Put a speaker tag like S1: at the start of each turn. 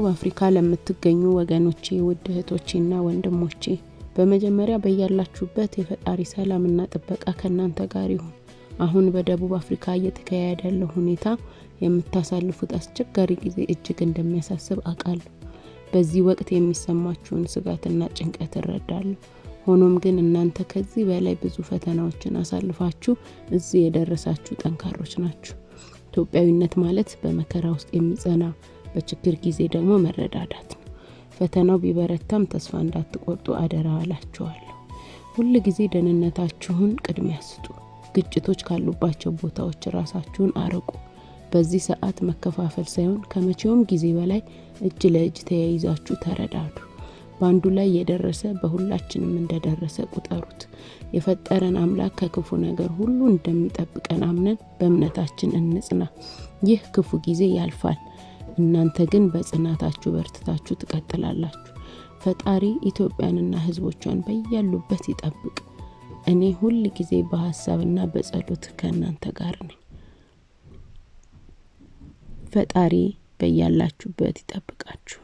S1: አፍሪካ ለምትገኙ ወገኖቼ ውድ እህቶቼና ወንድሞቼ በመጀመሪያ በያላችሁበት የፈጣሪ ሰላምና ጥበቃ ከናንተ ጋር ይሁን። አሁን በደቡብ አፍሪካ እየተካሄደ ያለው ሁኔታ የምታሳልፉት አስቸጋሪ ጊዜ እጅግ እንደሚያሳስብ አውቃለሁ። በዚህ ወቅት የሚሰማችሁን ስጋትና ጭንቀት እረዳለሁ። ሆኖም ግን እናንተ ከዚህ በላይ ብዙ ፈተናዎችን አሳልፋችሁ እዚህ የደረሳችሁ ጠንካሮች ናችሁ። ኢትዮጵያዊነት ማለት በመከራ ውስጥ የሚጸና በችግር ጊዜ ደግሞ መረዳዳት ነው። ፈተናው ቢበረታም ተስፋ እንዳትቆርጡ አደራ እላችኋለሁ። ሁሉ ጊዜ ደህንነታችሁን ቅድሚያ ስጡ። ግጭቶች ካሉባቸው ቦታዎች ራሳችሁን አርቁ። በዚህ ሰዓት መከፋፈል ሳይሆን ከመቼውም ጊዜ በላይ እጅ ለእጅ ተያይዛችሁ ተረዳዱ። በአንዱ ላይ የደረሰ በሁላችንም እንደደረሰ ቁጠሩት። የፈጠረን አምላክ ከክፉ ነገር ሁሉ እንደሚጠብቀን አምነን በእምነታችን እንጽና። ይህ ክፉ ጊዜ ያልፋል። እናንተ ግን በጽናታችሁ በርትታችሁ ትቀጥላላችሁ። ፈጣሪ ኢትዮጵያንና ሕዝቦቿን በያሉበት ይጠብቅ። እኔ ሁሉ ጊዜ በሐሳብና በጸሎት ከእናንተ ጋር ነኝ። ፈጣሪ በያላችሁበት ይጠብቃችሁ።